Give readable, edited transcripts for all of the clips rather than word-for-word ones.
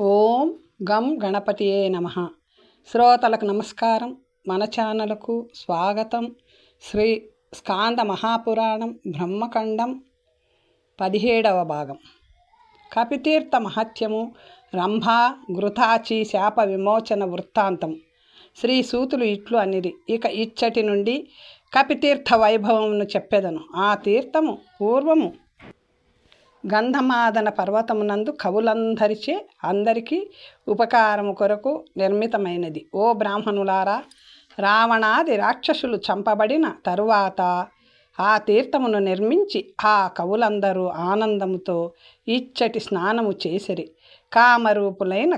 ఓం గం గణపతియే నమః. శ్రోతలకు నమస్కారం. మన ఛానల్కు స్వాగతం. శ్రీ స్కాంద మహాపురాణం బ్రహ్మఖండం 17వ భాగం. కపితీర్థ మహత్యము, రంభా ఘృతాచి శాప విమోచన వృత్తాంతం. శ్రీ సూతులు ఇట్లు అనిరి, ఇక ఇచ్చటి నుండి కపితీర్థ వైభవమును చెప్పెదను. ఆ తీర్థము పూర్వము గంధమాదన పర్వతమునందు కవులందరిచే అందరికీ ఉపకారము కొరకు నిర్మితమైనది. ఓ బ్రాహ్మణులారా, రావణాది రాక్షసులు చంపబడిన తరువాత ఆ తీర్థమును నిర్మించి ఆ కవులందరూ ఆనందముతో ఇచ్చటి స్నానము చేసిరి. కామరూపులైన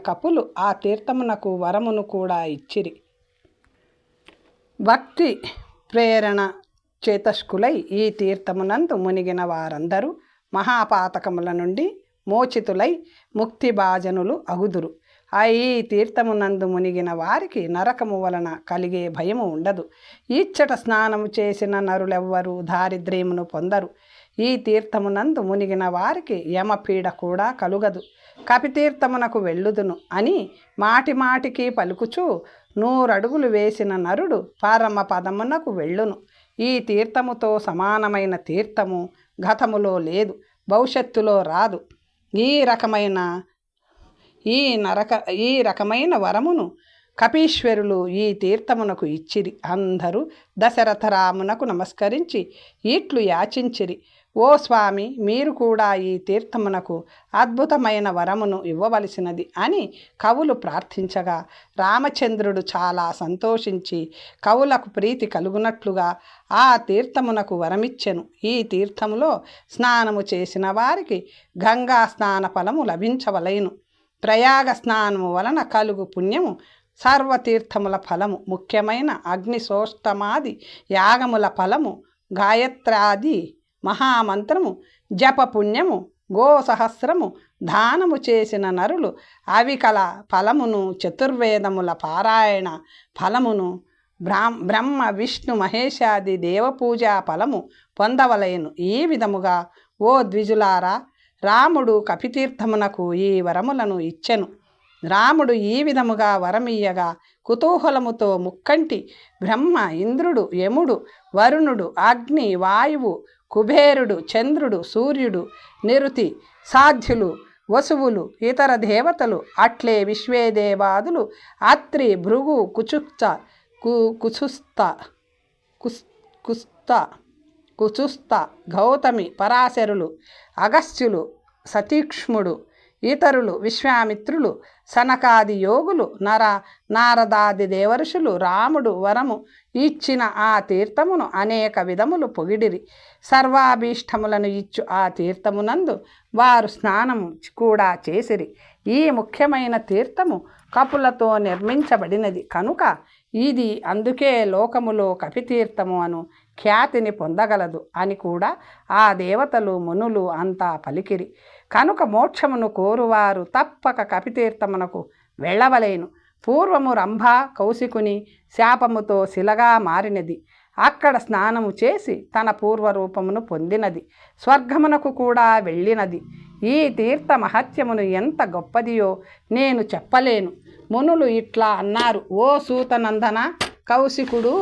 కపులు ఆ తీర్థమునకు వరమును కూడా ఇచ్చిరి. భక్తి ప్రేరణ చేతస్కులై ఈ తీర్థమునందు మునిగిన వారందరూ మహాపాతకముల నుండి మోచితులై ముక్తిభాజనులు అగుదురు. ఈ తీర్థమునందు మునిగిన వారికి నరకము వలన కలిగే భయము ఉండదు. ఈచ్చట స్నానము చేసిన నరులెవ్వరూ దారిద్ర్యమును పొందరు. ఈ తీర్థమునందు మునిగిన వారికి యమపీడ కూడా కలుగదు. కపితీర్థమునకు వెళ్ళుదును అని మాటిమాటికి పలుకుచూ 100 అడుగులు వేసిన నరుడు పరమ పదమునకు వెళ్ళును. ఈ తీర్థముతో సమానమైన తీర్థము గతములో లేదు, భవిష్యత్తులో రాదు. ఈ రకమైన వరమును కపీశ్వరులు ఈ తీర్థమునకు ఇచ్చిరి. అందరూ దశరథరామునకు నమస్కరించి ఇట్లు యాచించిరి, ఓ స్వామి, మీరు కూడా ఈ తీర్థమునకు అద్భుతమైన వరమును ఇవ్వవలసినది అని కవులు ప్రార్థించగా రామచంద్రుడు చాలా సంతోషించి కవులకు ప్రీతి కలుగునట్లుగా ఆ తీర్థమునకు వరమిచ్చెను. ఈ తీర్థములో స్నానము చేసిన వారికి గంగా స్నాన ఫలము లభించవలెను. ప్రయాగ స్నానము వలన కలుగు పుణ్యము సర్వతీర్థముల ఫలము, ముఖ్యమైన అగ్నిశోష్టమాది యాగముల ఫలము, గాయత్రాది మహామంత్రము జపపుణ్యము, గోసహస్రము దానము చేసిన నరులు అవికల ఫలమును, చతుర్వేదముల పారాయణ ఫలమును, బ్రహ్మ విష్ణు మహేశాది దేవపూజా ఫలము పొందవలెను. ఈ విధముగా ఓ ద్విజులారా, రాముడు కపితీర్థమునకు ఈ వరములను ఇచ్చెను. రాముడు ఈ విధముగా వరమియ్యగా కుతూహలముతో ముక్కంటి బ్రహ్మ, ఇంద్రుడు, యముడు, వరుణుడు, అగ్ని, వాయువు, కుబేరుడు, చంద్రుడు, సూర్యుడు, నిరుతి, సాధ్యులు, వసువులు, ఇతర దేవతలు, అట్లే విశ్వేదేవాదులు, అత్రి, భృగు, కుచుస్త, గౌతమి, పరాశరులు, అగస్త్యులు, సతీక్ష్ముడు, ఇతరులు, విశ్వామిత్రులు, సనకాది యోగులు, నారదాది దేవర్షులు రాముడు వరము ఇచ్చిన ఆ తీర్థమును అనేక విధములు పొగిడిరి. సర్వాభీష్టములను ఇచ్చు ఆ తీర్థమునందు వారు స్నానము కూడా చేసిరి. ఈ ముఖ్యమైన తీర్థము కపులతో నిర్మించబడినది కనుక ఇది అందుకే లోకములో కపితీర్థము అను ఖ్యాతిని పొందగలదు అని కూడా ఆ దేవతలు, మునులు అంతా పలికిరి. కనుక మోక్షమును కోరువారు తప్పక కపితీర్థమునకు వెళ్ళవలేను. పూర్వము రంభ కౌశికుని శాపముతో శిలగా మారినది. అక్కడ స్నానము చేసి తన పూర్వరూపమును పొందినది. స్వర్గమునకు కూడా వెళ్ళినది. ఈ తీర్థ మహత్యమును ఎంత గొప్పదియో నేను చెప్పలేను. మునులు ఇట్లా అన్నారు, ఓ సూతనందన, కౌశికుడు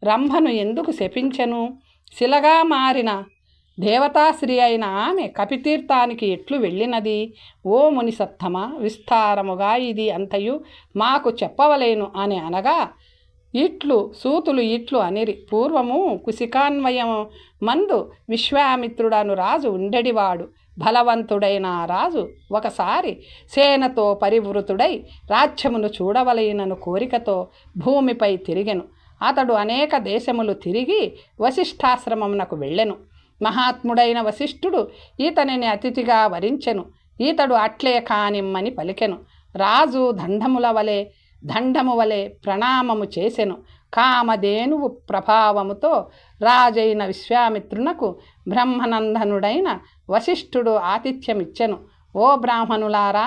రంభను ఎందుకు శపించెను? శిలగా మారిన దేవతాశ్రీ అయిన ఆమె కపితీర్థానికి ఎట్లు వెళ్ళినది? ఓ మునిసత్తమ, విస్తారముగా ఇది అంతయు మాకు చెప్పవలేను అని అనగా సూతులు ఇట్లు అనిరి, పూర్వము కుశికాన్వయం మందు విశ్వామిత్రుడను రాజు ఉండెడివాడు. బలవంతుడైన రాజు ఒకసారి సేనతో పరివృతుడై రాజ్యమును చూడవలెనను కోరికతో భూమిపై తిరిగెను. అతడు అనేక దేశములు తిరిగి వశిష్ఠాశ్రమమునకు వెళ్ళెను. మహాత్ముడైన వశిష్ఠుడు ఈతనిని అతిథిగా వరించెను. ఈతడు అట్లే కానిమ్మని పలికెను. రాజు దండము వలె ప్రణామము చేసెను. కామధేనువు ప్రభావముతో రాజైన విశ్వామిత్రునకు బ్రహ్మనందనుడైన వశిష్ఠుడు ఆతిథ్యమిచ్చెను. ఓ బ్రాహ్మణులారా,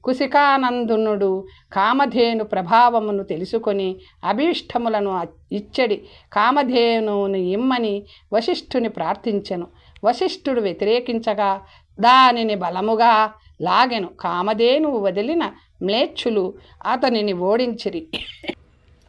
కుశికానందునుడు కామధేను ప్రభావమును తెలుసుకొని అభీష్టములను ఇచ్చడి కామధేనుని ఇమ్మని వశిష్ఠుని ప్రార్థించెను. వశిష్ఠుడు వ్యతిరేకించగా దానిని బలముగా లాగెను. కామధేనువు వదిలిన మ్లేచ్చులు అతనిని ఓడించిరి.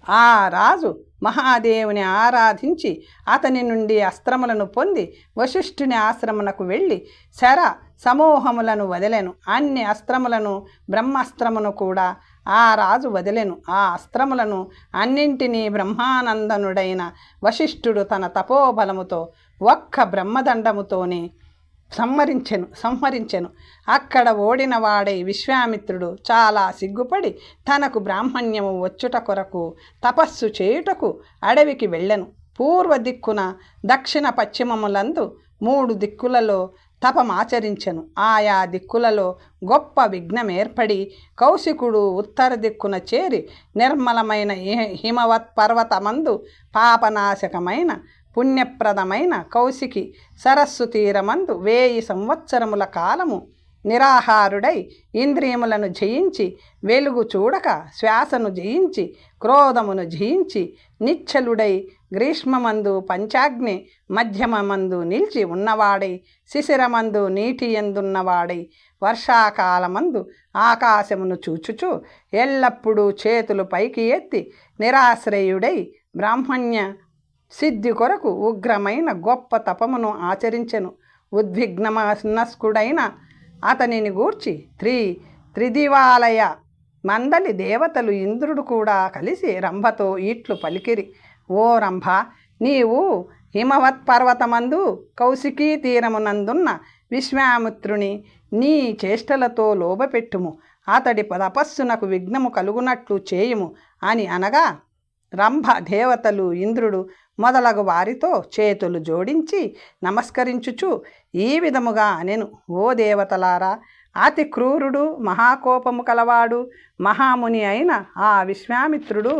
ఆ రాజు మహాదేవుని ఆరాధించి అతని నుండి అస్త్రములను పొంది వశిష్ఠుని ఆశ్రమునకు వెళ్ళి శర సమూహములను వదిలెను. అన్ని అస్త్రములను బ్రహ్మాస్త్రమును కూడా ఆ రాజు వదిలెను. ఆ అస్త్రములను అన్నింటినీ బ్రహ్మానందనుడైన వశిష్ఠుడు తన తపోబలముతో ఒక్క బ్రహ్మదండముతోనే సంహరించెను. అక్కడ ఓడిన వాడై విశ్వామిత్రుడు చాలా సిగ్గుపడి తనకు బ్రాహ్మణ్యము వచ్చుట కొరకు తపస్సు చేయుటకు అడవికి వెళ్ళెను. పూర్వ దిక్కున దక్షిణ పశ్చిమములందు 3 దిక్కులలో తపమాచరించెను. ఆయా దిక్కులలో గొప్ప విఘ్నం ఏర్పడి కౌశికుడు ఉత్తర దిక్కున చేరి నిర్మలమైన హిమవత్ పర్వతమందు పాపనాశకమైన పుణ్యప్రదమైన కౌశికి సరస్సు తీరమందు 1000 సంవత్సరముల కాలము నిరాహారుడై ఇంద్రియములను జయించి వెలుగు చూడక శ్వాసను జయించి క్రోధమును జయించి నిశ్చలుడై గ్రీష్మమందు పంచాగ్ని మధ్యమమందు నిలిచి ఉన్నవాడై శిశిరమందు నీటి ఎందున్నవాడై వర్షాకాలమందు ఆకాశమును చూచుచు ఎల్లప్పుడూ చేతులు పైకి ఎత్తి నిరాశ్రయుడై బ్రాహ్మణ్య సిద్ధి కొరకు ఉగ్రమైన గొప్ప తపమును ఆచరించెను. ఉద్విగ్నమనస్కుడైన అతనిని గూర్చి త్రిదివాలయ మందలి దేవతలు ఇంద్రుడు కూడా కలిసి రంభతో ఇట్లు పలికిరి. ఓ రంభ, నీవు హిమవత్ పర్వతమందు కౌశికీ తీరమునందున్న విశ్వామిత్రుని నీ చేష్టలతో లోబపెట్టుము, అతడి తపస్సునకు విఘ్నము కలుగునట్లు చేయుము అని అనగా రంభ దేవతలు ఇంద్రుడు మొదలగు వారితో చేతులు జోడించి నమస్కరించుచు ఈ విధముగా అనెను. ఓ దేవతలారా, అతి క్రూరుడు మహాకోపము కలవాడు మహాముని అయిన ఆ విశ్వామిత్రుడు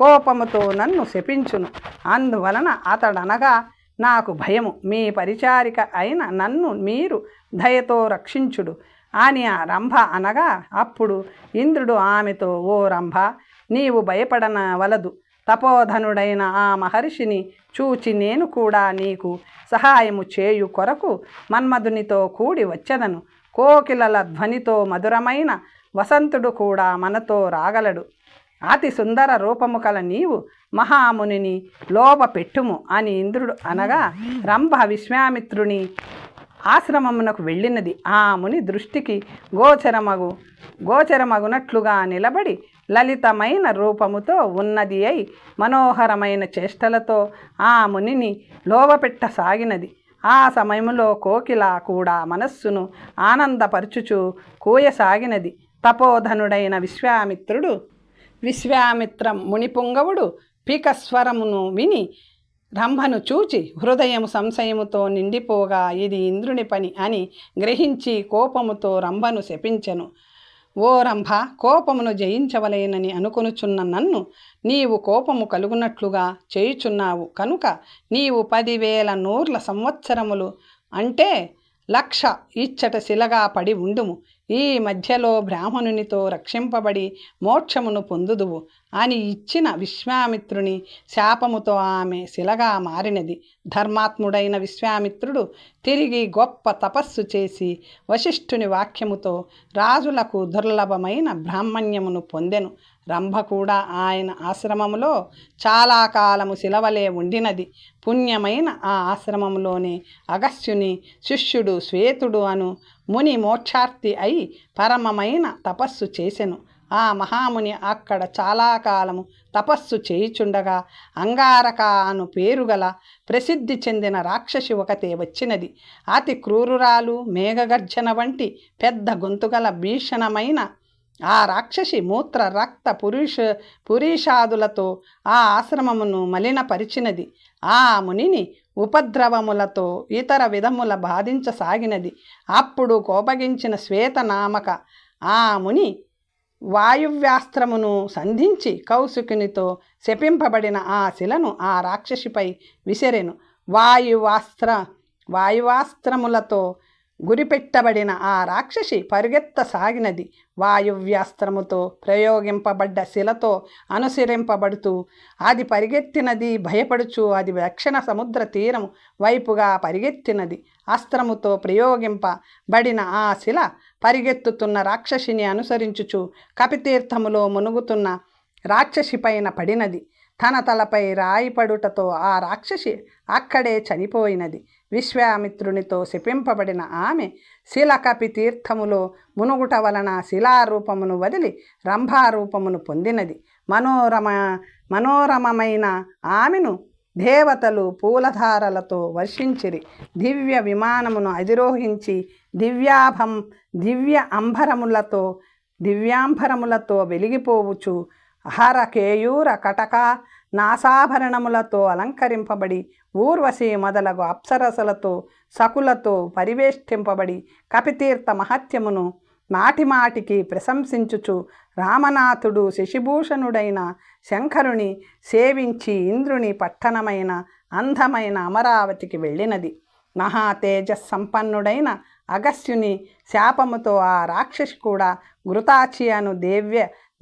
కోపముతో నన్ను శపించును. అందువలన అతడనగా నాకు భయము. మీ పరిచారిక అయిన నన్ను మీరు దయతో రక్షించుడు అని ఆ రంభ అనగా అప్పుడు ఇంద్రుడు ఆమెతో, ఓ రంభ, నీవు భయపడనవలదు. తపోధనుడైన ఆ మహర్షిని చూచి నేను కూడా నీకు సహాయము చేయు కొరకు మన్మధునితో కూడి వచ్చెదను. కోకిలల ధ్వనితో మధురమైన వసంతుడు కూడా మనతో రాగలడు. అతి సుందర రూపము కల నీవు మహామునిని లోబపెట్టుము అని ఇంద్రుడు అనగా రంభ విశ్వామిత్రుని ఆశ్రమమునకు వెళ్ళినది. ఆ ముని దృష్టికి గోచరమగునట్లుగా నిలబడి లలితమైన రూపముతో ఉన్నది అయి మనోహరమైన చేష్టలతో ఆ మునిని లోబపెట్టసాగినది. ఆ సమయంలో కోకిల కూడా మనస్సును ఆనందపరచుచు కూయసాగినది. తపోధనుడైన విశ్వామిత్ర మునిపుంగవుడు పీకస్వరమును విని రంభను చూచి హృదయం సంశయముతో నిండిపోగా ఇది ఇంద్రుని పని అని గ్రహించి కోపముతో రంభను శపించెను. ఓ రంభ, కోపమును జయించవలేనని అనుకొనుచున్న నన్ను నీవు కోపము కలుగునట్లుగా చేయుచున్నావు కనుక నీవు 10,000 నూర్ల సంవత్సరములు అంటే 1,00,000 ఇచ్చట శిలగా పడి ఉండుము. ఈ మధ్యలో బ్రాహ్మణునితో రక్షింపబడి మోక్షమును పొందుదువు అని ఇచ్చిన విశ్వామిత్రుని శాపముతో ఆమె శిలగా మారినది. ధర్మాత్ముడైన విశ్వామిత్రుడు తిరిగి గొప్ప తపస్సు చేసి వశిష్ఠుని వాక్యముతో రాజులకు దుర్లభమైన బ్రాహ్మణ్యమును పొందెను. రంభ కూడా ఆయన ఆశ్రమములో చాలా కాలము శిలవలే ఉండినది. పుణ్యమైన ఆ ఆశ్రమంలోనే అగస్త్యుని శిష్యుడు శ్వేతుడు అను ముని మోక్షార్థి అయి పరమమైన తపస్సు చేసెను. ఆ మహాముని అక్కడ చాలా కాలము తపస్సు చేయుచుండగా అంగారక అను పేరుగల ప్రసిద్ధి చెందిన రాక్షసి ఒకతే వచ్చినది. అతి క్రూరురాలు, మేఘగర్జన వంటి పెద్ద గొంతుగల భీషణమైన ఆ రాక్షసి మూత్ర రక్త పురీషాదులతో ఆ ఆశ్రమమును మలినపరిచినది. ఆ మునిని ఉపద్రవములతో ఇతర విధముల బాధించసాగినది. అప్పుడు కోపగించిన శ్వేతనామక ఆ ముని వాయువ్యాస్త్రమును సంధించి కౌశికునితో శపింపబడిన ఆ శిలను ఆ రాక్షసిపై విసిరెను. వాయువాస్త్రములతో గురిపెట్టబడిన ఆ రాక్షసి పరుగెత్తసాగినది. వాయువ్యాస్త్రముతో ప్రయోగింపబడ్డ శిలతో అనుసరింపబడుతూ అది పరిగెత్తినది. భయపడుచు అది దక్షిణ సముద్ర తీరం వైపుగా పరిగెత్తినది. అస్త్రముతో ప్రయోగింపబడిన ఆ శిల పరిగెత్తుతున్న రాక్షసిని అనుసరించుచు కపితీర్థములో మునుగుతున్న రాక్షసి పైన పడినది. తన తలపై రాయిపడుటతో ఆ రాక్షసి అక్కడే చనిపోయినది. విశ్వామిత్రునితో శపింపబడిన ఆమె శిలకపి తీర్థములో మునుగుట వలన శిలారూపమును వదిలి రంభారూపమును పొందినది. మనోరమమైన ఆమెను దేవతలు పూలధారలతో వర్షించిరి. దివ్య విమానమును అధిరోహించి దివ్యాంబరములతో వెలిగిపోవుచు కేయూర కటక నాసాభరణములతో అలంకరింపబడి ఊర్వశి మొదలగు అప్సరసలతో సకులతో పరివేష్టింపబడి కపితీర్థ మహత్యమును మాటిమాటికి ప్రశంసించుచు రామనాథుడు శశిభూషణుడైన శంకరుని సేవించి ఇంద్రుని పట్టణమైన అందమైన అమరావతికి వెళ్ళినది. మహాతేజస్సంపన్నుడైన అగస్త్యుని శాపముతో ఆ రాక్షసి కూడా ఘృతాచి అను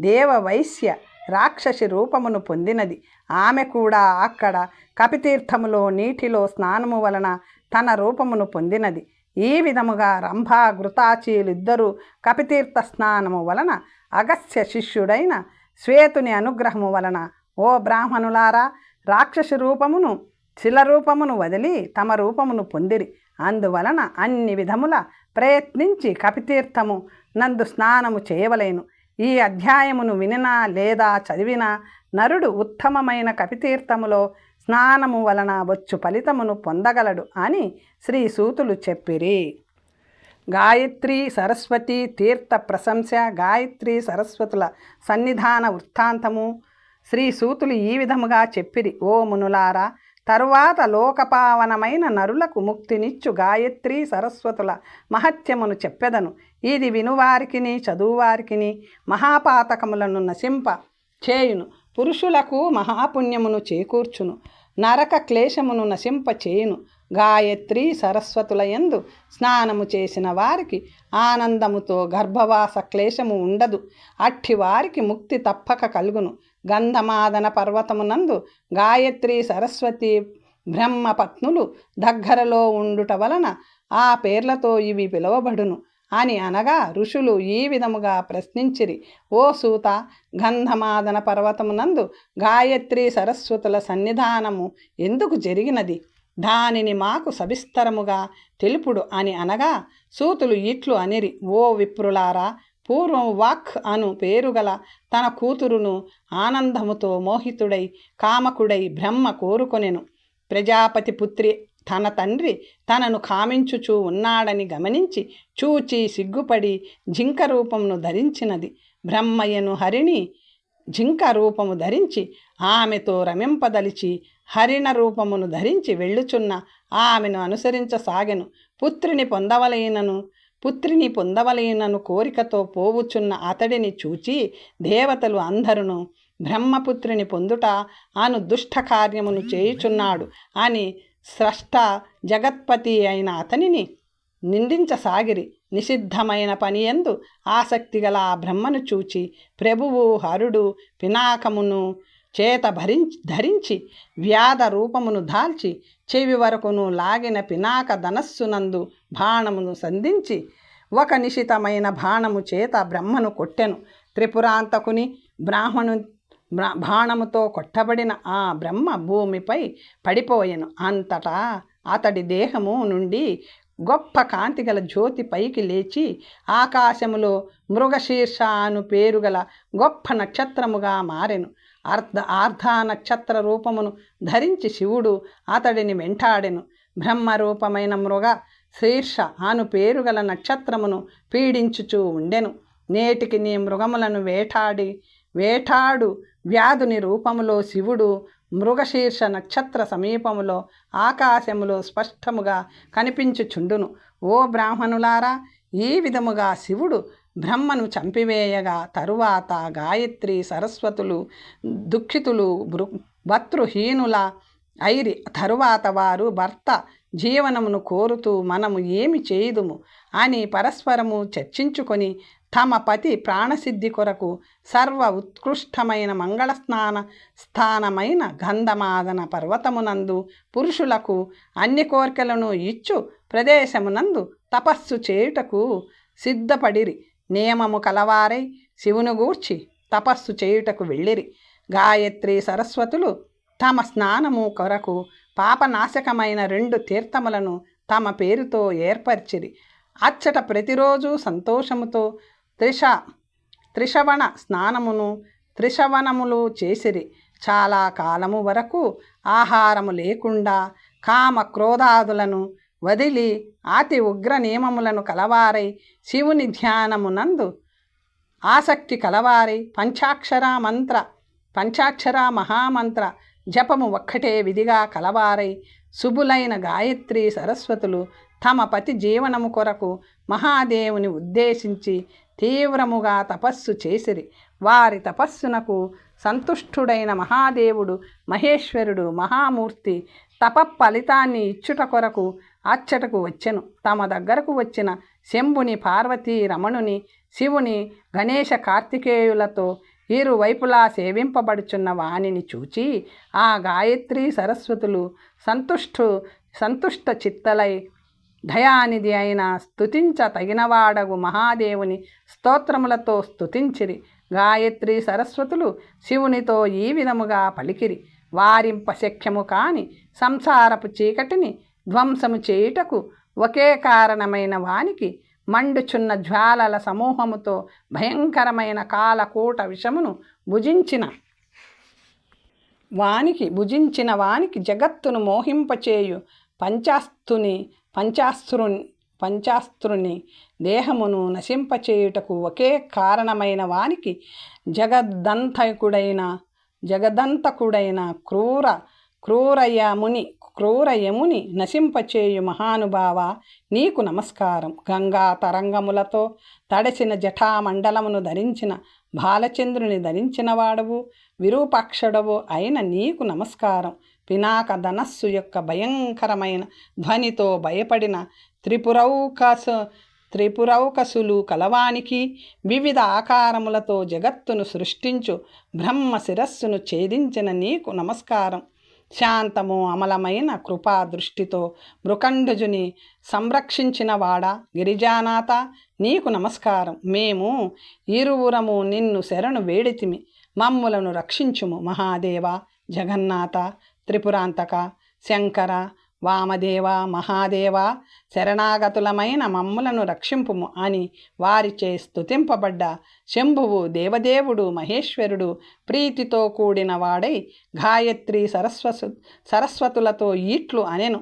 దేవవైశ్య రాక్షసి రూపమును పొందినది. ఆమె కూడా అక్కడ కపితీర్థములో నీటిలో స్నానము వలన తన రూపమును పొందినది. ఈ విధముగా రంభ ఘృతాచీలిద్దరూ కపితీర్థ స్నానము వలన అగస్త్య శిష్యుడైన శ్వేతుని అనుగ్రహము వలన ఓ బ్రాహ్మణులారా, రాక్షసి రూపమును శిలరూపమును వదిలి తమ రూపమును పొందిరి. అందువలన అన్ని విధముల ప్రయత్నించి కపితీర్థము నందు స్నానము చేయవలేను. ఈ అధ్యాయమును వినినా లేదా చదివినా నరుడు ఉత్తమమైన కపితీర్థములో స్నానము వలన వచ్చు ఫలితమును పొందగలడు అని శ్రీ సూతులు చెప్పిరి. గాయత్రి సరస్వతి తీర్థ ప్రశంస. గాయత్రి సరస్వతుల సన్నిధాన వృత్తాంతము శ్రీ సూతులు ఈ విధముగా చెప్పిరి. ఓ మునులారా, తరువాత లోకపావనమైన నరులకు ముక్తినిచ్చు గాయత్రి సరస్వతుల మహత్యమును చెప్పెదను. ఇది వినువారికిని చదువువారికిని మహాపాతకములను నశింప చేయును. పురుషులకు మహాపుణ్యమును చేకూర్చును. నరక క్లేశమును నశింప చేయును. గాయత్రి సరస్వతుల యందు స్నానము చేసిన వారికి ఆనందముతో గర్భవాస క్లేశము ఉండదు. అట్టి వారికి ముక్తి తప్పక కలుగును. గంధమాదన పర్వతమునందు గాయత్రి సరస్వతి బ్రహ్మపత్నులు దగ్గరలో ఉండుట వలన ఆ పేర్లతో ఇవి పిలువబడును అని అనగా ఋషులు ఈ విధముగా ప్రశ్నించిరి. ఓ సూత, గంధమాదన పర్వతమునందు గాయత్రి సరస్వతుల సన్నిధానము ఎందుకు జరిగినది? దానిని మాకు సవిస్తరముగా తెలుపుడు అని అనగా సూతులు ఇట్లు అనిరి. ఓ విప్రులారా, పూర్వం వాక్ అను పేరుగల తన కూతురును ఆనందముతో మోహితుడై కామకుడై బ్రహ్మ కోరుకొనెను. ప్రజాపతి పుత్రి తన తండ్రి తనను కామించుచూ ఉన్నాడని గమనించి చూచి సిగ్గుపడి జింక రూపమును ధరించినది. బ్రహ్మయ్యను హరిణి జింక రూపము ధరించి ఆమెతో రమింపదలిచి హరిణ రూపమును ధరించి వెళ్ళుచున్న ఆమెను అనుసరించసాగెను. పుత్రిని పొందవలైనను కోరికతో పోవుచున్న అతడిని చూచి దేవతలు అందరును బ్రహ్మపుత్రిని పొందుట అను దుష్ట కార్యమును చేయుచున్నాడు అని స్రష్ట జగత్పతి అయిన అతనిని నిందించసాగిరి. నిషిద్ధమైన పనియందు ఆసక్తిగల ఆ బ్రహ్మను చూచి ప్రభువు హరుడు పినాకమును చేత ధరించి వ్యాధ రూపమును దాల్చి చెవి వరకును లాగిన పినాక ధనస్సునందు బాణమును సంధించి ఒక నిశితమైన బాణము చేత బ్రహ్మను కొట్టెను. త్రిపురాంతకుని బాణముతో కొట్టబడిన ఆ బ్రహ్మ భూమిపై పడిపోయెను. అంతటా అతడి దేహము నుండి గొప్ప కాంతిగల జ్యోతి పైకి లేచి ఆకాశములో మృగశీర్ష అను పేరుగల గొప్ప నక్షత్రముగా మారెను. ఆర్ధ నక్షత్ర రూపమును ధరించి శివుడు అతడిని వెంటాడెను. బ్రహ్మరూపమైన మృగ శీర్ష అను పేరుగల నక్షత్రమును పీడించుచూ ఉండెను. నేటికి నీ మృగములను వేటాడు వ్యాధుని రూపములో శివుడు మృగశీర్ష నక్షత్ర సమీపములో ఆకాశములో స్పష్టముగా కనిపించుచుండును. ఓ బ్రాహ్మణులారా, ఈ విధముగా శివుడు బ్రహ్మను చంపివేయగా తరువాత గాయత్రి సరస్వతులు దుఃఖితులు భర్తృహీనుల ఐరి. తరువాత వారు భర్త జీవనమును కోరుతూ మనము ఏమి చేయుదుము అని పరస్పరము చర్చించుకొని తమ పతి ప్రాణసిద్ధి కొరకు సర్వ ఉత్కృష్టమైన స్థానమైన గంధమాదన పర్వతమునందు పురుషులకు అన్ని కోర్కెలను ఇచ్చు ప్రదేశమునందు తపస్సు చేయుటకు సిద్ధపడిరి. నియమము కలవారై శివును గూర్చి తపస్సు చేయుటకు వెళ్ళిరి. గాయత్రి సరస్వతులు తమ స్నానము కొరకు పాపనాశకమైన 2 తీర్థములను తమ పేరుతో ఏర్పరిచిరి. అచ్చట ప్రతిరోజు సంతోషముతో త్రిశవణ స్నానమును త్రిశవనములు చేసిరి. చాలా కాలము వరకు ఆహారము లేకుండా కామ క్రోధాదులను వదిలి అతి ఉగ్ర నియమములను కలవారై శివుని ధ్యానమునందు ఆసక్తి కలవారై పంచాక్షర మహామంత్ర జపము ఒక్కటే విధిగా కలవారై శుభులైన గాయత్రి సరస్వతులు తమ పతి జీవనము కొరకు మహాదేవుని ఉద్దేశించి తీవ్రముగా తపస్సు చేసిరి. వారి తపస్సునకు సంతుష్టుడైన మహాదేవుడు మహేశ్వరుడు మహామూర్తి ఫలితాన్ని ఇచ్చుట కొరకు అచ్చటకు వచ్చెను. తమ దగ్గరకు వచ్చిన శంభుని పార్వతీ రమణుని శివుని గణేశ కార్తికేయులతో ఇరువైపులా సేవింపబడుచున్న వాణిని చూచి ఆ గాయత్రి సరస్వతులు సంతుష్ట చిత్తలై దయానిధి అయిన స్తుతించ తగినవాడగు మహాదేవుని స్తోత్రములతో స్తుతించిరి. గాయత్రి సరస్వతులు శివునితో ఈ విధముగా పలికిరి. వారింపశక్యము కాని సంసారపు చీకటిని ధ్వంసము చేయుటకు ఒకే కారణమైన వానికి మండుచున్న జ్వాలల సమూహముతో భయంకరమైన కాలకూట విషమును భుజించిన వానికి జగత్తును మోహింపచేయు పంచాస్త్రుని దేహమును నశింపచేయుటకు ఒకే కారణమైన వానికి జగదంతకుడైన క్రూరయముని నశింపచేయు మహానుభావ నీకు నమస్కారం. గంగా తరంగములతో తడసిన జటామండలమును ధరించిన బాలచంద్రుని ధరించిన వాడవు విరూపాక్షుడవు అయిన నీకు నమస్కారం. పినాక ధనస్సు యొక్క భయంకరమైన ధ్వనితో భయపడిన త్రిపురౌకసులు కలవానికి వివిధ ఆకారములతో జగత్తును సృష్టించు బ్రహ్మ శిరస్సును ఛేదించిన నీకు నమస్కారం. శాంతము అమలమైన కృపా దృష్టితో మృకండజుని సంరక్షించిన వాడా గిరిజానాథ నీకు నమస్కారం. మేము ఇరువురము నిన్ను శరణు వేడితిమి, మమ్ములను రక్షించుము. మహాదేవ, జగన్నాథ, త్రిపురాంతక, శంకర, వామదేవ, మహాదేవ, శరణాగతులమైన మమ్ములను రక్షింపుము అని వారిచే స్తుతింపబడ్డ శంభువు దేవదేవుడు మహేశ్వరుడు ప్రీతితో కూడిన వాడై గాయత్రి సరస్వతులతో ఈట్లు అనెను.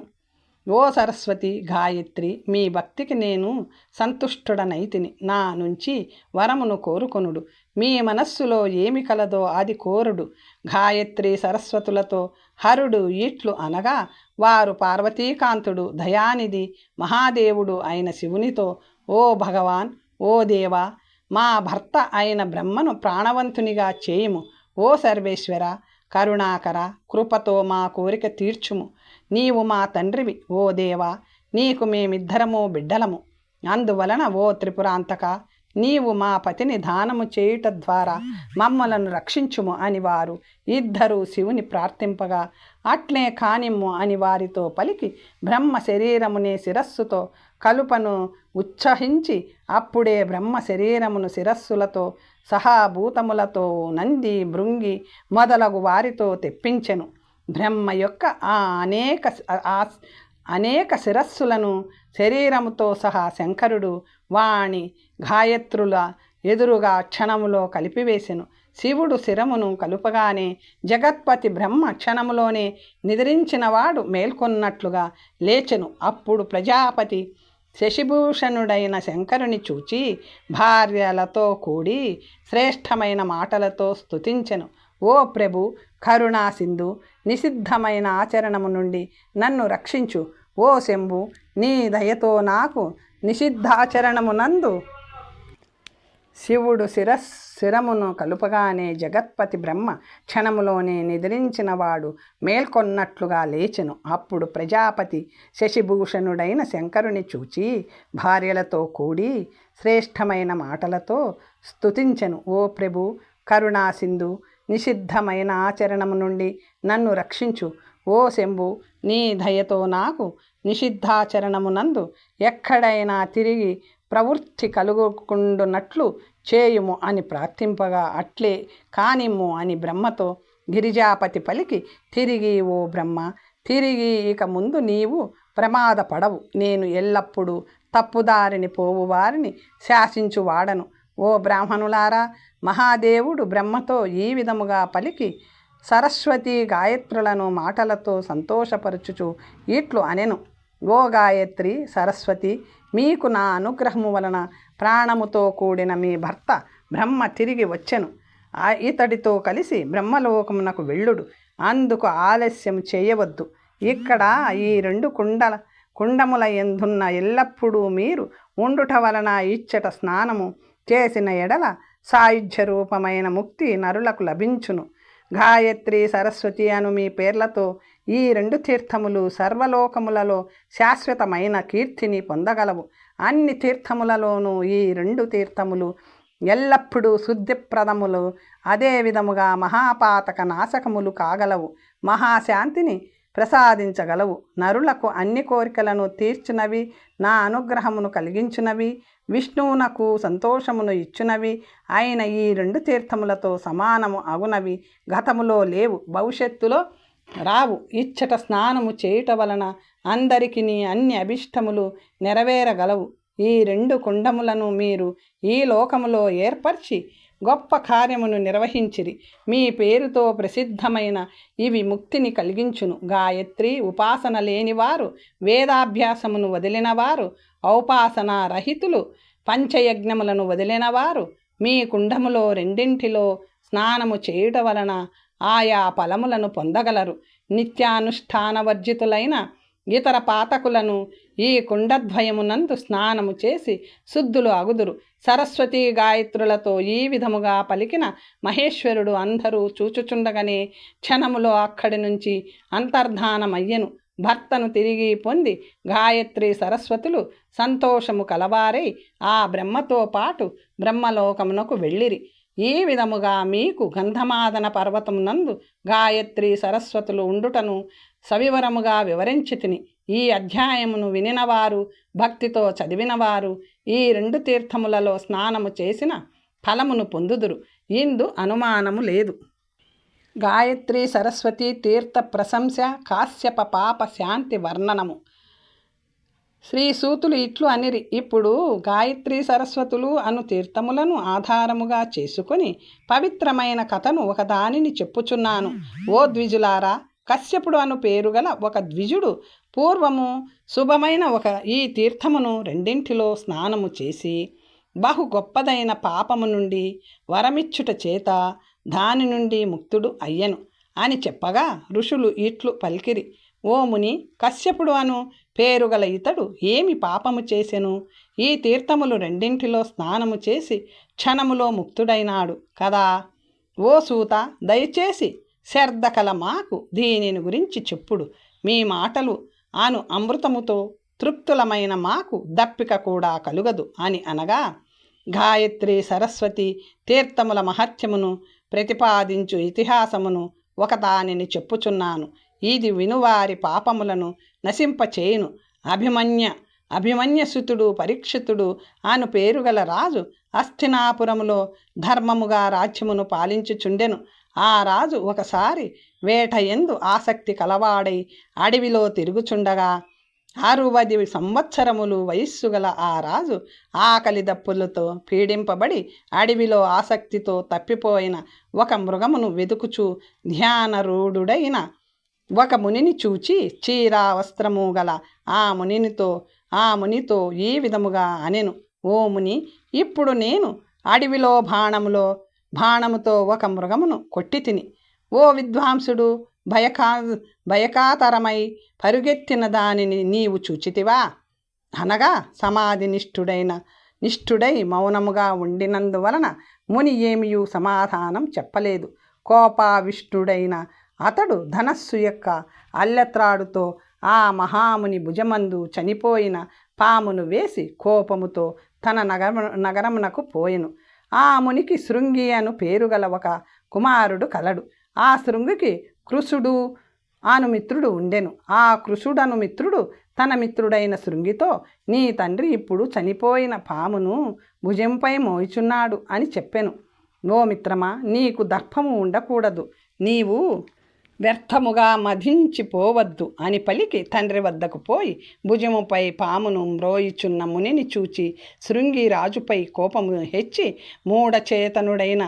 ఓ సరస్వతి, గాయత్రి, మీ భక్తికి నేను సంతుష్టుడనైతిని. నా నుంచి వరమును కోరుకొనుడు. మీ మనస్సులో ఏమి కలదో అది కోరుడు. గాయత్రి సరస్వతులతో హరుడు ఇట్లు అనగా వారు పార్వతీకాంతుడు దయానిధి మహాదేవుడు అయిన శివునితో, ఓ భగవాన్, ఓ దేవా, మా భర్త అయిన బ్రహ్మను ప్రాణవంతునిగా చేయుము. ఓ సర్వేశ్వర, కరుణాకర, కృపతో మా కోరిక తీర్చుము. నీవు మా తండ్రివి. ఓ దేవా, నీకు మేమిద్దరము బిడ్డలము. అందువలన ఓ త్రిపురాంతక, నీవు మా పతిని దానము చేయుట ద్వారా మమ్మలను రక్షించుము అని వారు ఇద్దరూ శివుని ప్రార్థింపగా, అట్లే కానిమ్ము అని వారితో పలికి బ్రహ్మ శరీరమునే శిరస్సుతో కలుపను ఉత్సహించి అప్పుడే బ్రహ్మ శరీరమును శిరస్సులతో సహాభూతములతో నంది, భృంగి మొదలగు వారితో తెప్పించెను. బ్రహ్మ యొక్క అనేక శిరస్సులను శరీరముతో సహా శంకరుడు వాణి గాయత్రుల ఎదురుగా క్షణములో కలిపివేసెను. శివుడు శిరమును కలుపగానే జగత్పతి బ్రహ్మ క్షణములోనే నిద్రించినవాడు మేల్కొన్నట్లుగా లేచెను. అప్పుడు ప్రజాపతి శశిభూషణుడైన శంకరుని చూచి భార్యలతో కూడి శ్రేష్టమైన మాటలతో స్తుతించెను. ఓ ప్రభు, కరుణా సింధు, నిషిద్ధమైన ఆచరణము నుండి నన్ను రక్షించు. ఓ శంభు, నీ దయతో నాకు నిషిద్ధాచరణమునందు శివుడు శిరమును కలుపగానే జగత్పతి బ్రహ్మ క్షణములోనే నిద్రించినవాడు మేల్కొన్నట్లుగా లేచెను. అప్పుడు ప్రజాపతి శశిభూషణుడైన శంకరుని చూచి భార్యలతో కూడి శ్రేష్టమైన మాటలతో స్తుతించెను. ఓ ప్రభు, కరుణాసింధు, నిషిద్ధమైన ఆచరణము నుండి నన్ను రక్షించు. ఓ శంభు, నీ దయతో నాకు నిషిద్ధాచరణమునందు ఎక్కడైనా తిరిగి ప్రవృత్తి కలుగుకుండునట్లు చేయుము అని ప్రార్థింపగా అట్లే కానిమ్ము అని బ్రహ్మతో గిరిజాపతి పలికి, తిరిగి ఓ బ్రహ్మ, తిరిగి ఇక ముందు నీవు ప్రమాదపడవు. నేను ఎల్లప్పుడూ తప్పుదారిని పోవు వారిని శాసించువాడను. ఓ బ్రాహ్మణులారా, మహాదేవుడు బ్రహ్మతో ఈ విధముగా పలికి సరస్వతి గాయత్రులను మాటలతో సంతోషపరచుచు ఇట్లు అనెను. ఓ గాయత్రి, సరస్వతి, మీకు నా అనుగ్రహము వలన ప్రాణముతో కూడిన మీ భర్త బ్రహ్మ తిరిగి వచ్చెను. ఇతడితో కలిసి బ్రహ్మలోకమునకు వెళ్ళుడు. అందుకు ఆలస్యం చేయవద్దు. ఇక్కడ ఈ 2 కుండముల ఎందున్న ఎల్లప్పుడూ మీరు ఉండుట వలన ఇచ్చట స్నానము చేసిన ఎడల సాయుధ్య రూపమైన ముక్తి నరులకు లభించును. గాయత్రి, సరస్వతి అను మీ పేర్లతో ఈ 2 తీర్థములు సర్వలోకములలో శాశ్వతమైన కీర్తిని పొందగలవు. అన్ని తీర్థములలోనూ ఈ 2 తీర్థములు ఎల్లప్పుడూ శుద్ధిప్రదములు, అదే విధముగా మహాపాతక నాశకములు కాగలవు. మహాశాంతిని ప్రసాదించగలవు. నరులకు అన్ని కోరికలను తీర్చునవి, నా అనుగ్రహమును కలిగించునవి, విష్ణువునకు సంతోషమును ఇచ్చునవి అయిన ఈ 2 తీర్థములతో సమానము అగునవి గతములో లేవు, భవిష్యత్తులో రావు. ఇచ్చట స్నానము చేయుట వలన అందరికీ అన్ని అభిష్టములు నెరవేరగలవు. ఈ 2 కుండములను మీరు ఈ లోకములో ఏర్పరిచి గొప్ప కార్యమును నిర్వహించిరి. మీ పేరుతో ప్రసిద్ధమైన ఇవి ముక్తిని కలిగించును. గాయత్రి ఉపాసన లేనివారు, వేదాభ్యాసమును వదిలినవారు, ఔపాసన రహితులు, పంచయజ్ఞములను వదిలినవారు మీ కుండములో 2 స్నానము చేయుట వలన ఆయా ఫలములను పొందగలరు. నిత్యానుష్ఠానవర్జితులైన ఇతర పాతకులను ఈ కుండద్వయమునందు స్నానము చేసి శుద్ధులు అగుదురు. సరస్వతి గాయత్రులతో ఈ విధముగా పలికిన మహేశ్వరుడు అందరూ చూచుచుండగానే క్షణములో అక్కడి నుంచి అంతర్ధానమయ్యెను. భర్తను తిరిగి పొంది గాయత్రి సరస్వతులు సంతోషము కలవారై ఆ బ్రహ్మతో పాటు బ్రహ్మలోకమునకు వెళ్ళిరి. ఈ విధముగా మీకు గంధమాదన పర్వతమునందు గాయత్రి సరస్వతులు ఉండుటను సవివరముగా వివరించితిని. ఈ అధ్యాయమును వినినవారు, భక్తితో చదివినవారు ఈ 2 తీర్థములలో స్నానము చేసిన ఫలమును పొందుదురు. ఇందు అనుమానము లేదు. గాయత్రి సరస్వతి తీర్థ ప్రశంస కాశ్యప పాప శాంతి వర్ణనము. శ్రీ సూతులు ఇట్లు అనిరి. ఇప్పుడు గాయత్రి సరస్వతులు అను తీర్థములను ఆధారముగా చేసుకొని పవిత్రమైన కథను ఒకదానిని చెప్పుచున్నాను. ఓ ద్విజులారా, కశ్యపుడు అను పేరు గల ఒక ద్విజుడు పూర్వము శుభమైన ఈ తీర్థమును 2 స్నానము చేసి బహు గొప్పదైన పాపము నుండి వరమిచ్చుట చేత దాని నుండి ముక్తుడు అయ్యను అని చెప్పగా ఋషులు ఇట్లు పలికిరి. ఓ ముని, కశ్యపుడు అను పేరుగల ఇతడు ఏమి పాపము చేసెను? ఈ తీర్థములు 2 స్నానము చేసి క్షణములో ముక్తుడైనాడు కదా. ఓ సూత, దయచేసి శ్రద్ధకల మాకు దీనిని గురించి చెప్పుడు. మీ మాటలు అను అమృతముతో తృప్తులమైన మాకు దప్పిక కూడా కలుగదు అని అనగా, గాయత్రి సరస్వతి తీర్థముల మహత్యమును ప్రతిపాదించు ఇతిహాసమును ఒకదానిని చెప్పుచున్నాను. ఇది వినువారి పాపములను నశింపచేయును. అభిమన్యసుతుడు పరీక్షితుడు అను పేరుగల రాజు హస్తినాపురములో ధర్మముగా రాజ్యమును పాలించుచుండెను. ఆ రాజు ఒకసారి వేట యందు ఆసక్తి కలవాడై అడవిలో తిరుగుచుండగా 60 సంవత్సరములు వయస్సు గల ఆ రాజు ఆకలి దప్పులతో పీడింపబడి అడవిలో ఆసక్తితో తప్పిపోయిన ఒక మృగమును వెతుకుచూ ధ్యానరూఢుడైన ఒక మునిని చూచి చీరా వస్త్రము గల ఆ మునితో ఈ విధముగా అనెను. ఓ ముని, ఇప్పుడు నేను అడవిలో బాణముతో ఒక మృగమును కొట్టి తిని. ఓ విద్వాంసుడు, భయకాతరమై పరుగెత్తిన దానిని నీవు చూచితివా? అనగా సమాధినిష్ఠుడైన నిష్ఠుడై మౌనముగా ఉండినందువలన ముని ఏమియూ సమాధానం చెప్పలేదు. కోపావిష్టుడైన అతడు ధనస్సు యొక్క అల్లెత్రాడుతో ఆ మహాముని భుజమందు చనిపోయిన పామును వేసి కోపముతో తన నగరమునకు పోయెను. ఆ మునికి శృంగి అను పేరుగల ఒక కుమారుడు కలడు. ఆ శృంగికి కృషుడు అను మిత్రుడు ఉండెను. ఆ కృషుడను మిత్రుడు తన మిత్రుడైన శృంగితో, నీ తండ్రి ఇప్పుడు చనిపోయిన పామును భుజంపై మోయిచున్నాడు అని చెప్పెను. ఓ మిత్రమా, నీకు దర్పము ఉండకూడదు, నీవు వ్యర్థముగా మధించిపోవద్దు అని పలికి తండ్రి వద్దకు పోయి భుజముపై పామును మ్రోయిచున్న మునిని చూచి శృంగి రాజుపై కోపము హెచ్చి, మూఢచేతనుడైన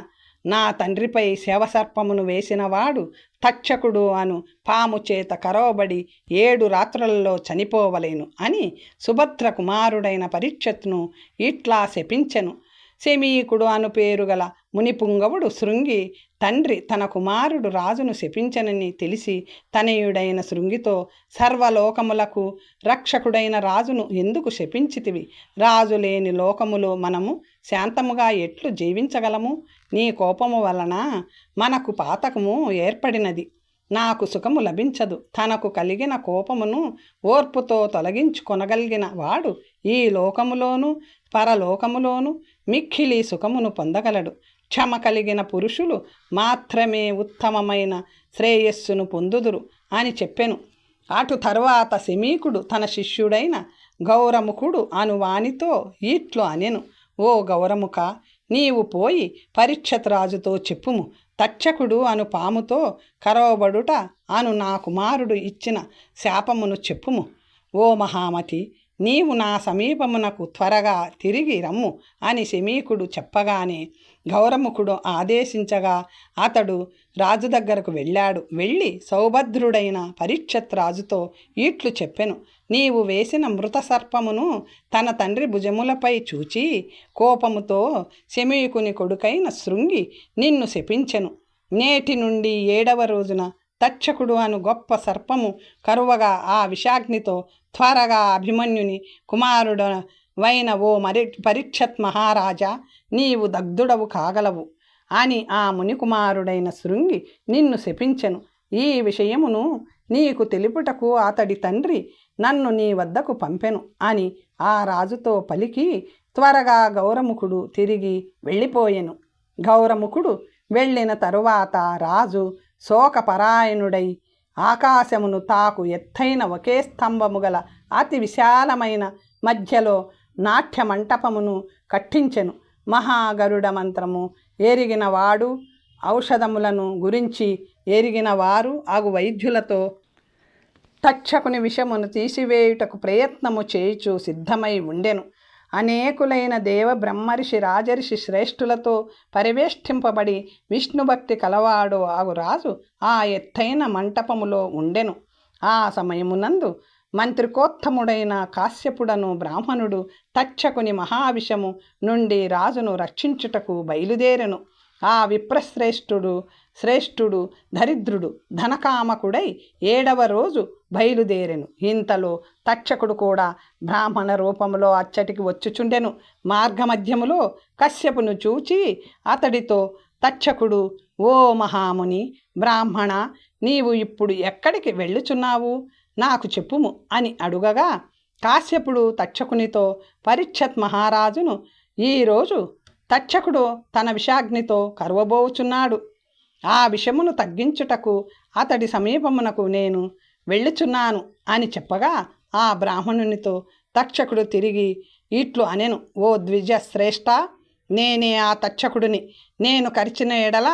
నా తండ్రిపై శవసర్పమును వేసినవాడు తక్షకుడు అను పాము చేత కరోబడి 7 రాత్రులలో చనిపోవలేను అని సుభద్ర కుమారుడైన పరీక్షత్తును ఇట్లా శపించెను. శమీకుడు అను పేరుగల మునిపుంగవుడు శృంగి తండ్రి తన కుమారుడు రాజును శపించనని తెలిసి తనయుడైన శృంగితో, సర్వలోకములకు రక్షకుడైన రాజును ఎందుకు శపించితివి? రాజు లేని లోకములో మనము శాంతముగా ఎట్లు జీవించగలము? నీ కోపము వలన మనకు పాతకము ఏర్పడినది, నాకు సుఖము లభించదు. తనకు కలిగిన కోపమును ఓర్పుతో తొలగించుకొనగలిగిన వాడు ఈ లోకములోను పరలోకములోను మిక్కిలి సుఖమును పొందగలడు. క్షమ కలిగిన పురుషులు మాత్రమే ఉత్తమమైన శ్రేయస్సును పొందుదురు అని చెప్పెను. అటు తరువాత శమీకుడు తన శిష్యుడైన గౌరముఖుడు అను వానితో ఇట్లు అనెను, ఓ గౌరముఖ, నీవు పోయి పరీక్షత్ రాజుతో చెప్పుము, తక్షకుడు అను పాముతో కరోబడుట అను నా కుమారుడు ఇచ్చిన శాపమును చెప్పుము. ఓ మహామతి, నీవు నా సమీపమునకు త్వరగా తిరిగి రమ్ము అని శమీకుడు చెప్పగానే గౌరముఖుడు ఆదేశించగా అతడు రాజు దగ్గరకు వెళ్ళాడు. వెళ్ళి సౌభద్రుడైన పరీక్షత్ రాజుతో ఇట్లు చెప్పెను, నీవు వేసిన మృత సర్పమును తన తండ్రి భుజములపై చూచి కోపముతో శమీకుని కొడుకైన శృంగి నిన్ను శపించెను. నేటి నుండి 7వ రోజున తక్షకుడు అను గొప్ప సర్పము కరువగా ఆ విషాగ్నితో త్వరగా అభిమన్యుని కుమారుడవైన ఓ పరీక్షత్ మహారాజా, నీవు దగ్ధుడవు కాగలవు అని ఆ మునికుమారుడైన శృంగి నిన్ను శపించెను. ఈ విషయమును నీకు తెలుపుటకు అతడి తండ్రి నన్ను నీ వద్దకు పంపెను అని ఆ రాజుతో పలికి త్వరగా గౌరముఖుడు తిరిగి వెళ్ళిపోయెను. గౌరముఖుడు వెళ్ళిన తరువాత రాజు శోకపరాయణుడై ఆకాశమును తాకు ఎత్తైన ఒకే స్తంభము గల అతి విశాలమైన మధ్యలో నాట్య మంటపమును కట్టించెను. మహాగరుడ మంత్రము ఎరిగినవాడు, ఔషధములను గురించి ఎరిగిన వారు అగు వైద్యులతో తక్షకుని విషమును తీసివేయుటకు ప్రయత్నము చేయుచు సిద్ధమై ఉండెను. అనేకులైన దేవ బ్రహ్మర్షి రాజర్షి శ్రేష్ఠులతో పరివేష్టింపబడి విష్ణుభక్తి కలవాడు ఆగు రాజు ఆ ఎత్తైన మంటపములో ఉండెను. ఆ సమయమునందు మంత్రికోత్తముడైన కాశ్యపుడను బ్రాహ్మణుడు తక్షకుని మహావిషము నుండి రాజును రక్షించుటకు బయలుదేరెను. ఆ శ్రేష్ఠుడు దరిద్రుడు ధనకామకుడై 7వ రోజు బయలుదేరెను. ఇంతలో తక్షకుడు కూడా బ్రాహ్మణ రూపంలో అచ్చటికి వచ్చుచుండెను. మార్గమధ్యములో కశ్యపును చూచి అతడితో తక్షకుడు, ఓ మహాముని బ్రాహ్మణ, నీవు ఇప్పుడు ఎక్కడికి వెళ్ళుచున్నావు? నాకు చెప్పుము అని అడుగగా కాశ్యపుడు తక్షకునితో, పరీక్షత్ మహారాజును ఈరోజు తక్షకుడు తన విషాగ్నితో కరువబోచున్నాడు. ఆ విషమును తగ్గించుటకు అతడి సమీపమునకు నేను వెళ్ళుచున్నాను అని చెప్పగా ఆ బ్రాహ్మణునితో తక్షకుడు తిరిగి ఇట్లు అనెను, ఓ ద్విజ శ్రేష్ఠ, నేనే ఆ తక్షకుడిని. నేను కరిచిన ఎడల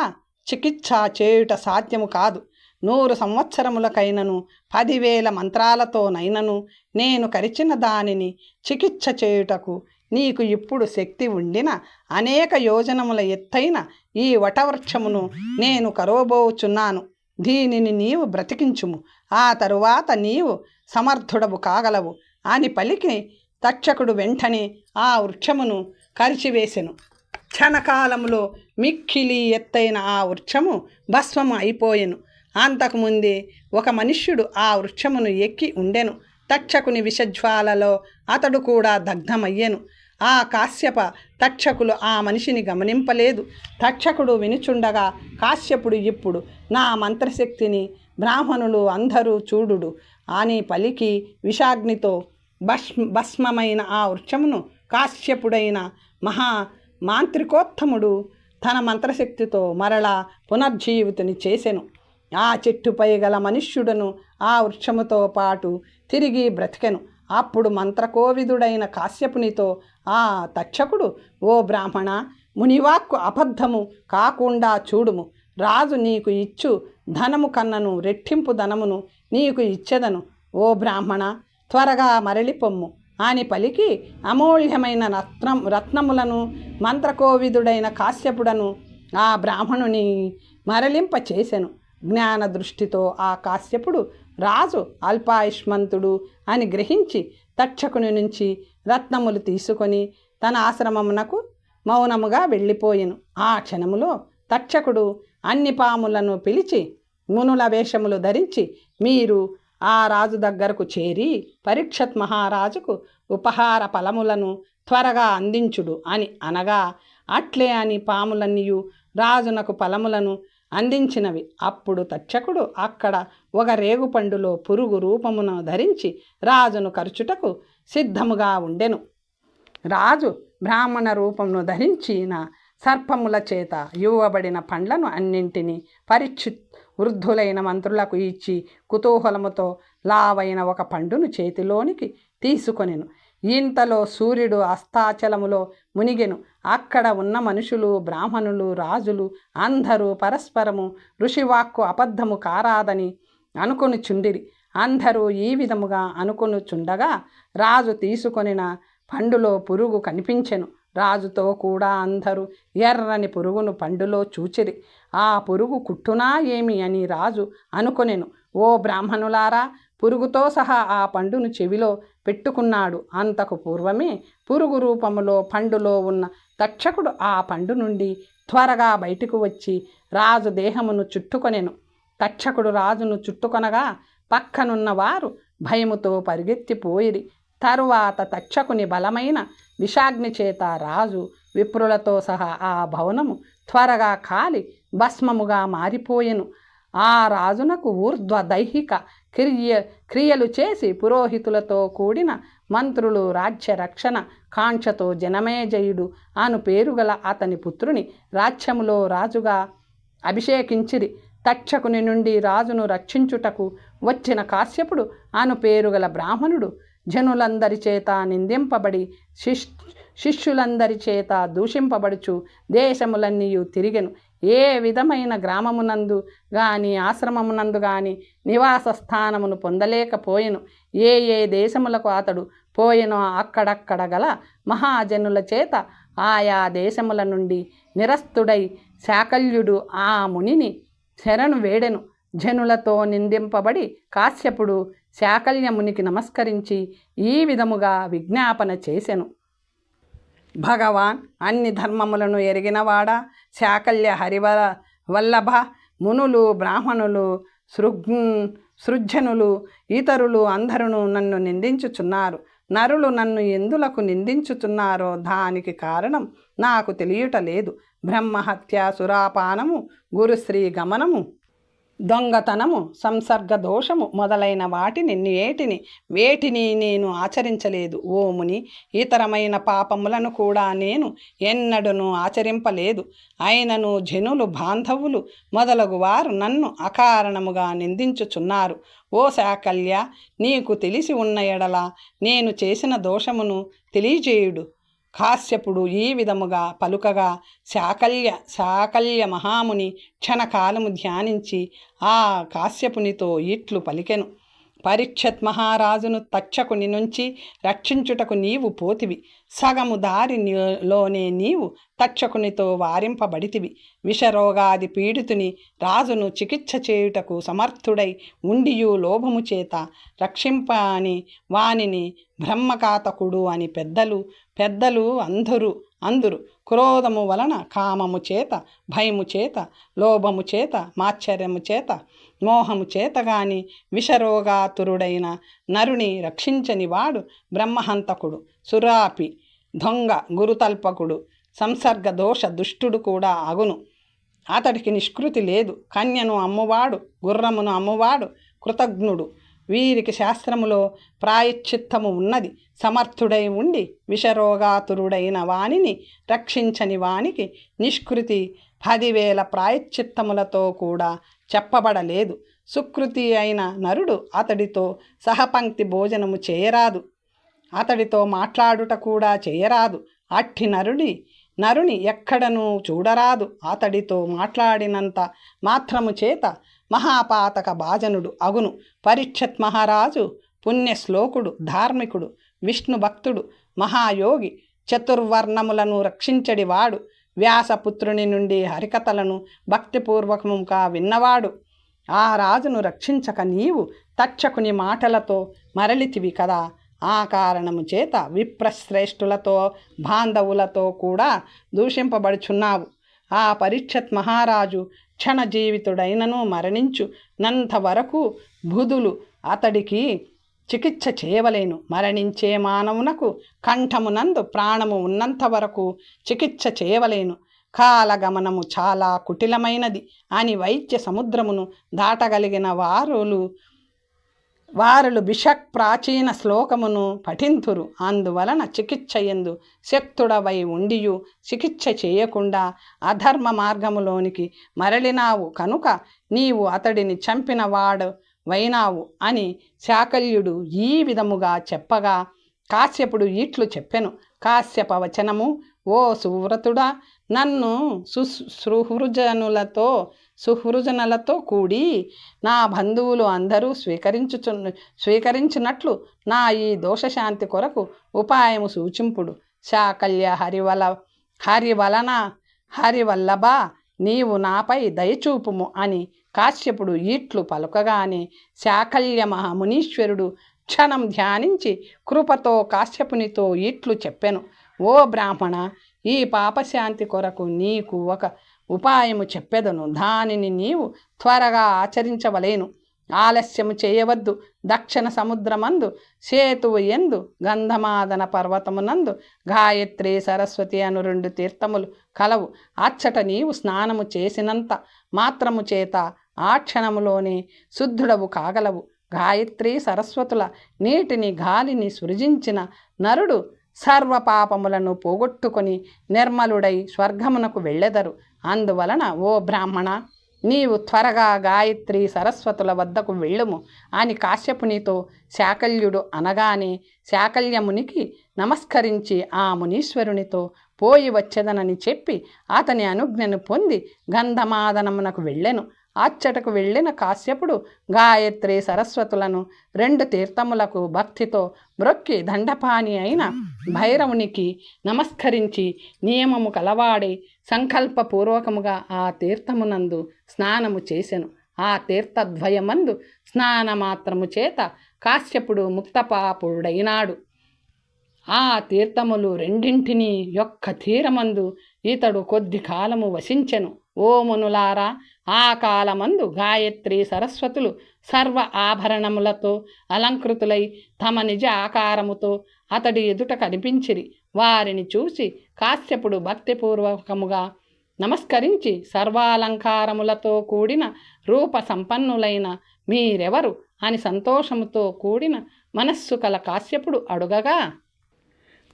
చికిత్స చేయుట సాధ్యము కాదు. 100 సంవత్సరములకైనను 10,000 మంత్రాలతోనైనను నేను కరిచిన దానిని చికిత్స చేయుటకు నీకు ఇప్పుడు శక్తి ఉండిన అనేక యోజనముల ఎత్తైన ఈ వటవృక్షమును నేను కరోబోచున్నాను. దీనిని నీవు బ్రతికించుము, ఆ తరువాత నీవు సమర్థుడవు కాగలవు అని పలికి తక్షకుడు వెంటనే ఆ వృక్షమును కరిచివేసెను. క్షణకాలములో మిక్కిలి ఎత్తైన ఆ వృక్షము భస్మము అయిపోయెను. అంతకుముందే ఒక మనుష్యుడు ఆ వృక్షమును ఎక్కి ఉండెను. తక్షకుని విషజ్వాలలో అతడు కూడా దగ్ధమయ్యెను. ఆ కాశ్యప తక్షకులు ఆ మనిషిని గమనింపలేదు. తక్షకుడు వినుచుండగా కాశ్యపుడు, ఇప్పుడు నా మంత్రశక్తిని బ్రాహ్మణులు అందరూ చూడుడు అని పలికి విషాగ్నితో భస్మమైన ఆ వృక్షమును కాశ్యపుడైన మహా మాంత్రికోత్తముడు తన మంత్రశక్తితో మరలా పునర్జీవితుని చేసెను. ఆ చెట్టుపై గల మనుష్యుడను ఆ వృక్షముతో పాటు తిరిగి బ్రతికెను. అప్పుడు మంత్రకోవిదుడైన కాశ్యపునితో ఆ తక్షకుడు, ఓ బ్రాహ్మణ, మునివాక్కు అబద్ధము కాకుండా చూడుము. రాజు నీకు ఇచ్చు ధనము కన్నను రెట్టింపు ధనమును నీకు ఇచ్చెదను. ఓ బ్రాహ్మణ, త్వరగా మరలిపొమ్ము అని పలికి అమూల్యమైన రత్నములను మంత్రకోవిదుడైన కాశ్యపుడను ఆ బ్రాహ్మణుని మరలింప చేసెను. జ్ఞాన దృష్టితో ఆ కాశ్యపుడు రాజు అల్పాయుష్మంతుడు అని గ్రహించి తక్షకుని నుంచి రత్నములు తీసుకొని తన ఆశ్రమమునకు మౌనముగా వెళ్ళిపోయెను. ఆ క్షణములో తక్షకుడు అన్ని పాములను పిలిచి, మునుల వేషములు ధరించి మీరు ఆ రాజు దగ్గరకు చేరి పరీక్షత్ మహారాజుకు ఉపహార ఫలములను త్వరగా అందించుడు అని అనగా, అట్లే అని పాములన్నీయు రాజునకు ఫలములను అందించినవి. అప్పుడు తక్షకుడు అక్కడ ఒక రేగుపండులో పురుగు రూపమును ధరించి రాజును కరుచుటకు సిద్ధముగా ఉండెను. రాజు బ్రాహ్మణ రూపమును ధరించిన సర్పముల చేత ఇవ్వబడిన పండ్లను అన్నింటినీ పరీక్షిత్ వృద్ధులైన మంత్రులకు ఇచ్చి కుతూహలముతో లావైన ఒక పండును చేతిలోనికి తీసుకొనెను. ఇంతలో సూర్యుడు అస్తాచలములో మునిగెను. అక్కడ ఉన్న మనుషులు, బ్రాహ్మణులు, రాజులు అందరూ పరస్పరము ఋషివాక్కు అబద్ధము కారాదని అనుకొనుచుండిరి. అందరూ ఈ విధముగా అనుకొనుచుండగా రాజు తీసుకొనిన పండులో పురుగు కనిపించెను. రాజుతో కూడా అందరూ ఎర్రని పురుగును పండులో చూచిరి. ఆ పురుగు కుట్టునా ఏమి అని రాజు అనుకొనెను. ఓ బ్రాహ్మణులారా, పురుగుతో సహా ఆ పండును చెవిలో పెట్టుకున్నాడు. అంతకు పూర్వమే పురుగు రూపములో పండులో ఉన్న తక్షకుడు ఆ పండు నుండి త్వరగా బయటకు వచ్చి రాజు దేహమును చుట్టుకొనెను. తక్షకుడు రాజును చుట్టుకొనగా పక్కనున్న వారు భయముతో పరిగెత్తిపోయిరి. తరువాత తక్షకుని బలమైన విషాగ్ని చేత రాజు విప్రులతో సహా ఆ భవనము త్వరగా కాలి భస్మముగా మారిపోయెను. ఆ రాజునకు ఊర్ధ్వ దైహిక క్రియలు చేసి పురోహితులతో కూడిన మంత్రులు రాజ్య రక్షణ కాంక్షతో జనమేజయుడు అను పేరుగల అతని పుత్రుని రాజ్యములో రాజుగా అభిషేకించిరి. తక్షకుని నుండి రాజును రక్షించుటకు వచ్చిన కాశ్యపుడు అను పేరుగల బ్రాహ్మణుడు జనులందరి చేత నిందింపబడి శిష్యులందరి చేత దూషింపబడుచు దేశములన్నీయు తిరిగెను. ఏ విధమైన గ్రామమునందు గాని ఆశ్రమమునందు గాని నివాస స్థానమును పొందలేకపోయెను. ఏ ఏ దేశములకు అతడు పోయెనో అక్కడక్కడ గల మహాజనుల చేత ఆయా దేశముల నుండి నిరస్తుడై శాకల్యుడు ఆ మునిని శరణు వేడెను. జనులతో నిందింపబడి కాశ్యపుడు శాకల్యమునికి నమస్కరించి ఈ విధముగా విజ్ఞాపన చేసెను. భగవాన్, అన్ని ధర్మములను ఎరిగినవాడా, శాకల్య వల్లభ, మునులు, బ్రాహ్మణులు, సృజనులు, ఇతరులు అందరూ నన్ను నిందించుచున్నారు. నరులు నన్ను ఎందులకు నిందించుచున్నారో దానికి కారణం నాకు తెలియటలేదు. బ్రహ్మహత్య, సురాపానము, గురుశ్రీ గమనము, దొంగతనము, సంసర్గ దోషము మొదలైన వేటిని నేను ఆచరించలేదు. ఓ ముని, ఇతరమైన పాపములను కూడా నేను ఎన్నడూనూ ఆచరింపలేదు. అయినను జనులు, బాంధవులు మొదలగు వారు నన్ను అకారణముగా నిందించుచున్నారు. ఓ శాకల్య, నీకు తెలిసి ఉన్న ఎడల నేను చేసిన దోషమును తెలియజేయుడు. కాశ్యపుడు ఈ విధముగా పలుకగా శాకల్య మహాముని క్షణకాలము ధ్యానించి ఆ కాశ్యపునితో ఇట్లు పలికెను. పరీక్షత్ మహారాజును తక్షకుని నుంచి రక్షించుటకు నీవు పోతివి. సగము దారిలోనే నీవు తక్షకునితో వారింపబడితివి. విషరోగాది పీడితుని రాజును చికిత్స చేయుటకు సమర్థుడై ఉండియు లోభము చేత రక్షింపని వానిని బ్రహ్మఘాతకుడు అని పెద్దలు అందురు. క్రోధము వలన, కామము చేత, భయము చేత, లోభము చేత, మాత్సర్యము చేత, మోహము చేత గాని విషరోగాతురుడైన నరుని రక్షించని వాడు బ్రహ్మహంతకుడు. సురాపి దొంగ గురుతల్పకుడు సంసర్గ దోష దుష్టుడు కూడా అగును. అతడికి నిష్కృతి లేదు. కన్యను అమ్మువాడు గుర్రమును అమ్మువాడు కృతజ్ఞుడు. వీరికి శాస్త్రములో ప్రాయశ్చిత్తము ఉన్నది. సమర్థుడై ఉండి విషరోగాతురుడైన వానిని రక్షించని వానికి నిష్కృతి 10,000 ప్రాయశ్చిత్తములతో కూడా చెప్పబడలేదు. సుకృతి అయిన నరుడు అతడితో సహపంక్తి భోజనము చేయరాదు, అతడితో మాట్లాడుట కూడా చేయరాదు. అట్టి నరుని ఎక్కడనూ చూడరాదు. అతడితో మాట్లాడినంత మాత్రము చేత మహాపాతక భాజనుడు అగును. పరీక్షత్ మహారాజు పుణ్యశ్లోకుడు, ధార్మికుడు, విష్ణు భక్తుడు, మహాయోగి, చతుర్వర్ణములను రక్షించడివాడు, వ్యాసపుత్రుని నుండి హరికథలను భక్తిపూర్వకముగా విన్నవాడు. ఆ రాజును రక్షించక నీవు తక్షకుని మాటలతో మరలితివి కదా. ఆ కారణము చేత విప్రశ్రేష్ఠులతో బాంధవులతో కూడా దూషింపబడుచున్నావు. ఆ పరీక్షత్ మహారాజు క్షణజీవితుడైనను మరణించునంత వరకు బుధులు అతడికి చికిత్స చేయవలేను. మరణించే మానవునకు కంఠమునందు ప్రాణము ఉన్నంత వరకు చికిత్స చేయవలేను. కాలగమనము చాలా కుటిలమైనది అని వైద్య సముద్రమును దాటగలిగిన వారులు బిషక్ ప్రాచీన శ్లోకమును పఠింతురు. అందువలన చికిత్సయందు శక్తుడవై ఉండియు చికిత్స చేయకుండా అధర్మ మార్గములోనికి మరలినావు కనుక నీవు అతడిని చంపిన వాడు వైనావు అని శాకల్యుడు ఈ విధముగా చెప్పగా కాశ్యపుడు ఇట్లు చెప్పెను. కాశ్యప వచనము: ఓ సువ్రతుడా, నన్ను సుహృజనులతో కూడి నా బంధువులు అందరూ స్వీకరించినట్లు నా ఈ దోషశాంతి కొరకు ఉపాయము సూచింపుడు. శాకల్య హరివల్లభ నీవు నాపై దయచూపుము అని కాశ్యపుడు ఈట్లు పలుకగానే శాకల్య మహామునీశ్వరుడు క్షణం ధ్యానించి కృపతో కాశ్యపునితో ఈట్లు చెప్పెను. ఓ బ్రాహ్మణ, ఈ పాపశాంతి కొరకు నీకు ఒక ఉపాయము చెప్పెదను. దానిని నీవు త్వరగా ఆచరించవలేను. ఆలస్యము చేయవద్దు. దక్షిణ సముద్రమందు సేతువు ఎందు గంధమాదన పర్వతమునందు గాయత్రి సరస్వతి అను 2 తీర్థములు కలవు. అచ్చట నీవు స్నానము చేసినంత మాత్రము చేత ఆ క్షణములోనే శుద్ధుడవు కాగలవు. గాయత్రి సరస్వతుల నీటిని గాలిని సృజించిన నరుడు సర్వపాపములను పోగొట్టుకొని నిర్మలుడై స్వర్గమునకు వెళ్ళెదరు. అందువలన ఓ బ్రాహ్మణ, నీవు త్వరగా గాయత్రి సరస్వతుల వద్దకు వెళ్ళుము అని కాశ్యపునితో శాకల్యుడు అనగానే శాకల్యమునికి నమస్కరించి ఆ మునీశ్వరునితో పోయి వచ్చేదనని చెప్పి అతని అనుజ్ఞను పొంది గంధమాదనమునకు వెళ్ళెను. అచ్చటకు వెళ్ళిన కాశ్యపుడు గాయత్రి సరస్వతులను 2 తీర్థములకు భక్తితో మ్రొక్కి దండపాణి అయిన భైరవునికి నమస్కరించి నియమము కలవాడి సంకల్పపూర్వకముగా ఆ తీర్థమునందు స్నానము చేసెను. ఆ తీర్థద్వయమందు స్నానమాత్రము చేత కాశ్యపుడు ముక్తపాపుడైనాడు. ఆ తీర్థములు రెండింటినీ యొక్క తీరమందు ఇతడు కొద్ది కాలము వసించెను. ఓ మునులారా, ఆ కాలమందు గాయత్రి సరస్వతులు సర్వ ఆభరణములతో అలంకృతులై తమ నిజ ఆకారముతో అతడి ఎదుట కనిపించిరి. వారిని చూసి కాశ్యపుడు భక్తిపూర్వకముగా నమస్కరించి సర్వాలంకారములతో కూడిన రూప సంపన్నులైన మీరెవరు అని సంతోషముతో కూడిన మనస్సు కల కాశ్యపుడు అడుగగా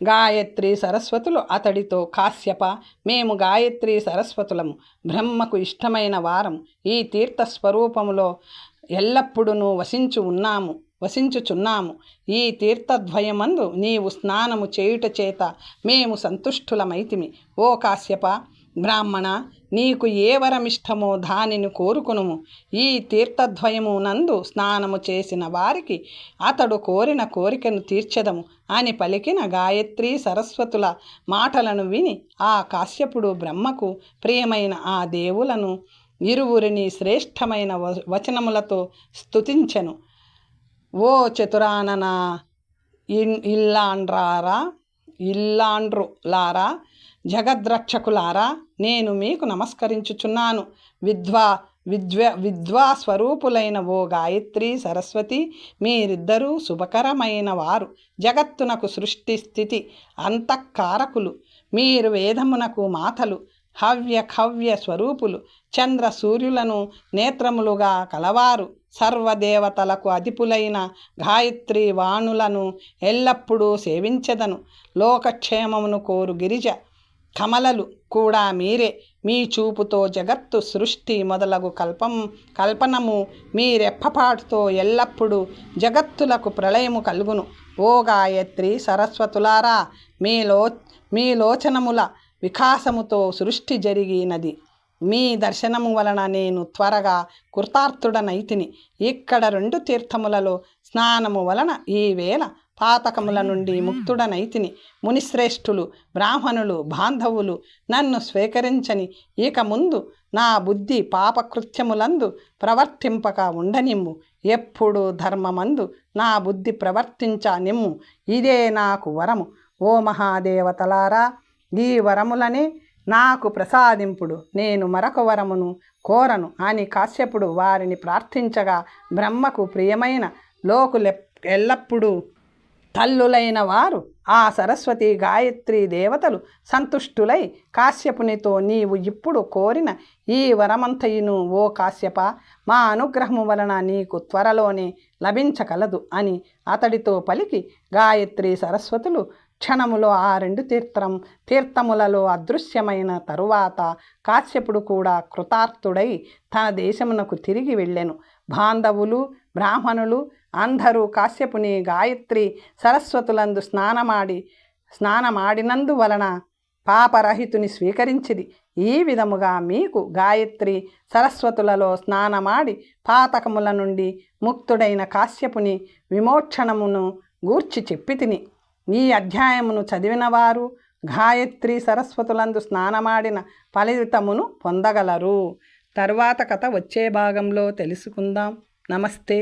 గాయత్రి సరస్వతులు అతడితో, కాశ్యప, మేము గాయత్రి సరస్వతులము, బ్రహ్మకు ఇష్టమైన వారం. ఈ తీర్థస్వరూపములో ఎల్లప్పుడూ వసించుచున్నాము. ఈ తీర్థద్వయమందు నీవు స్నానము చేయుట చేత మేము సంతుష్టులమైతిమి. ఓ కాశ్యప బ్రాహ్మణ, నీకు ఏ వరమిష్టమో దానిని కోరుకునుము. ఈ తీర్థద్వయము నందు స్నానము చేసిన వారికి అతడు కోరిన కోరికను తీర్చెదము అని పలికిన గాయత్రి సరస్వతుల మాటలను విని ఆ కాశ్యపుడు బ్రహ్మకు ప్రియమైన ఆ దేవులను ఇరువురిని శ్రేష్టమైన వచనములతో స్తుతించెను. ఓ చతురానన ఇల్లాండ్రులారా, జగద్రక్షకులారా, నేను మీకు నమస్కరించుచున్నాను. విద్వాస్వరూపులైన ఓ గాయత్రి సరస్వతి, మీరిద్దరూ శుభకరమైన వారు. జగత్తునకు సృష్టి స్థితి అంతఃకారకులు. మీరు వేదమునకు మాతలు, హవ్య ఖవ్య స్వరూపులు. చంద్ర సూర్యులను నేత్రములుగా కలవారు. సర్వదేవతలకు అధిపులైన గాయత్రి వాణులను ఎల్లప్పుడూ సేవించెదను. లోకక్షేమమును కోరు గిరిజ కమలలు కూడా మీరే. మీ చూపుతో జగత్తు సృష్టి మొదలగు కల్పనము మీ రెప్పపాటుతో ఎల్లప్పుడూ జగత్తులకు ప్రళయము కలుగును. ఓ గాయత్రి సరస్వతులారా, మీ లోచనముల వికాసముతో సృష్టి జరిగినది. మీ దర్శనము వలన నేను త్వరగా కృతార్థుడనైతిని. ఇక్కడ 2 తీర్థములలో స్నానము వలన ఈవేళ పాతకముల నుండి ముక్తుడనైతిని. మునిశ్రేష్ఠులు, బ్రాహ్మణులు, బాంధవులు నన్ను స్వీకరించని. ఇక ముందు నా బుద్ధి పాపకృత్యములందు ప్రవర్తింపక ఉండనిమ్ము. ఎప్పుడు ధర్మమందు నా బుద్ధి ప్రవర్తించనిమ్ము. ఇదే నాకు వరము. ఓ మహాదేవతలారా, ఈ వరములనే నాకు ప్రసాదింపుడు. నేను మరొక వరమును కోరను అని కాశ్యపుడు వారిని ప్రార్థించగా, బ్రహ్మకు ప్రియమైన ఎల్లప్పుడూ తల్లులైన వారు ఆ సరస్వతి గాయత్రి దేవతలు సంతుష్టులై కాశ్యపునితో, నీవు ఇప్పుడు కోరిన ఈ వరమంతయును ఓ కాశ్యప, మా అనుగ్రహము వలన నీకు త్వరలోనే లభించగలదు అని అతడితో పలికి, గాయత్రి సరస్వతులు క్షణములో ఆ 2 తీర్థములలో అదృశ్యమైన తరువాత కాశ్యపుడు కూడా కృతార్థుడై తన దేశమునకు తిరిగి వెళ్ళెను. బాంధవులు, బ్రాహ్మణులు అందరూ కాశ్యపుని గాయత్రి సరస్వతులందు స్నానమాడినందు వలన పాపరహితుని స్వీకరించిది. ఈ విధముగా మీకు గాయత్రి సరస్వతులలో స్నానమాడి పాతకముల నుండి ముక్తుడైన కాశ్యపుని విమోక్షణమును గూర్చి చెప్పితిని. ఈ అధ్యాయమును చదివినవారు గాయత్రి సరస్వతులందు స్నానమాడిన ఫలితమును పొందగలరు. తరువాత కథ వచ్చే భాగంలో తెలుసుకుందాం. నమస్తే.